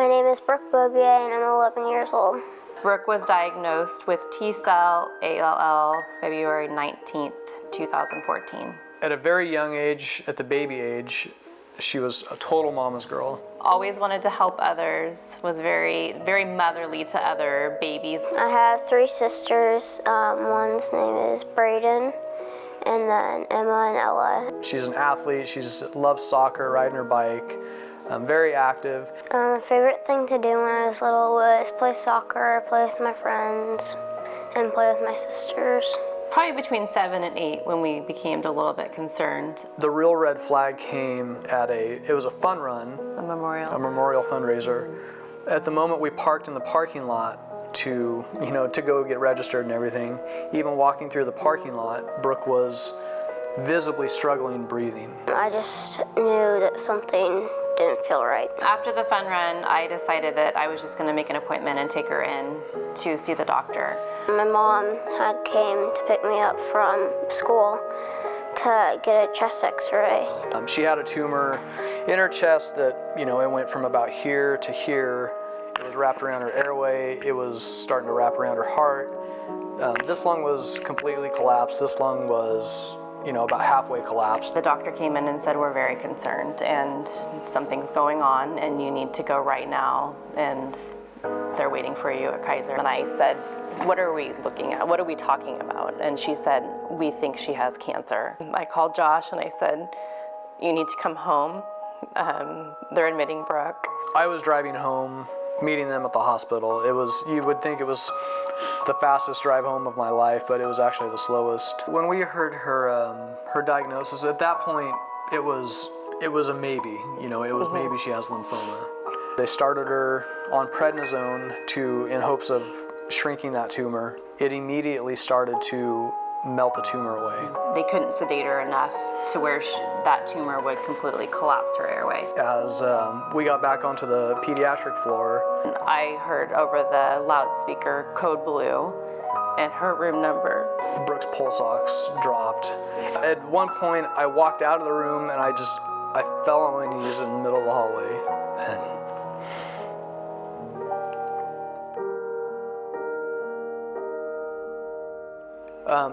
My name is Brooke Bobier, and I'm 11 years old. Brooke was diagnosed with T-cell ALL February 19th, 2014. At a very young age, at the baby age, she was a total mama's girl. Always wanted to help others, was very, very motherly to other babies. I have 3 sisters. One's name is Brayden, and then Emma and Ella. She's an athlete. She loves soccer, riding her bike, very active. My favorite thing to do when I was little was play soccer, play with my friends, and play with my sisters. Probably between 7 and 8 when we became a little bit concerned. The real red flag came at it was a fun run. A memorial Fundraiser. At the moment we parked in the parking lot to go get registered and everything. Even walking through the parking lot, Brooke was visibly struggling breathing. I just knew that something didn't feel right. After the fun run, I decided that I was just going to make an appointment and take her in to see the doctor. My mom had came to pick me up from school to get a chest x-ray. She had a tumor in her chest that, it went from about here to here. It was wrapped around her airway. It was starting to wrap around her heart. This lung was completely collapsed. This lung was, about halfway collapsed. The doctor came in and said, we're very concerned and something's going on and you need to go right now and they're waiting for you at Kaiser. And I said, what are we looking at? What are we talking about? And she said, we think she has cancer. I called Josh and I said, you need to come home. They're admitting Brooke. I was driving home, meeting them at the hospital. You would think it was the fastest drive home of my life, but it was actually the slowest. When we heard her diagnosis, at that point, it was a maybe. It was maybe she has lymphoma. They started her on prednisone in hopes of shrinking that tumor. It immediately started to melt the tumor away. They couldn't sedate her enough to where that tumor would completely collapse her airway. As we got back onto the pediatric floor, I heard over the loudspeaker code blue and her room number. Brooke's pulse ox dropped. At one point, I walked out of the room and I fell on my knees in the middle of the hallway.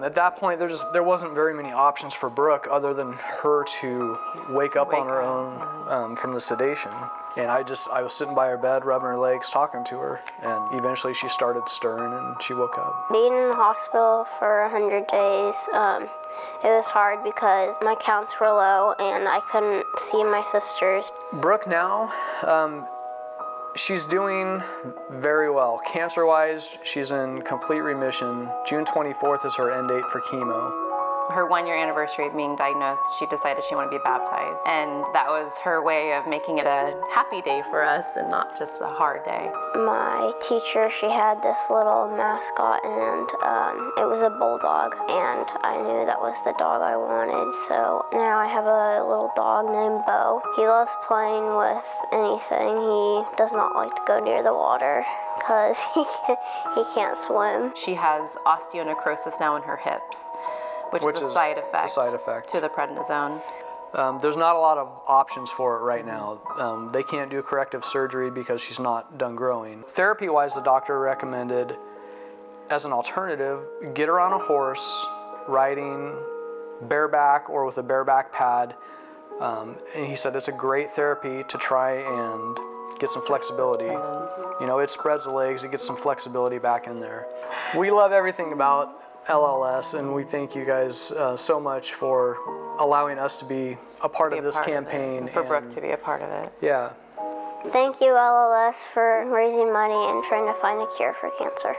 At that point, there wasn't very many options for Brooke other than her to wake up on her own from the sedation. And I was sitting by her bed, rubbing her legs, talking to her, and eventually she started stirring and she woke up. Being in the hospital for 100 days, it was hard because my counts were low and I couldn't see my sisters. Brooke now, she's doing very well. Cancer-wise, she's in complete remission. June 24th is her end date for chemo. Her 1-year anniversary of being diagnosed, she decided she wanted to be baptized. And that was her way of making it a happy day for us and not just a hard day. My teacher, she had this little mascot and it was a bulldog. And I knew that was the dog I wanted. So now I have a little dog named Bo. He loves playing with anything. He does not like to go near the water because he can't swim. She has osteonecrosis now in her hips, which is a side effect to the prednisone. There's not a lot of options for it right now. They can't do corrective surgery because she's not done growing. Therapy-wise, the doctor recommended, as an alternative, get her on a horse, riding bareback or with a bareback pad. And he said it's a great therapy to try and get some flexibility. It spreads the legs, it gets some flexibility back in there. We love everything about LLS, and we thank you guys so much for allowing us to be a part of this campaign. For Brooke to be a part of it. Yeah. Thank you, LLS, for raising money and trying to find a cure for cancer.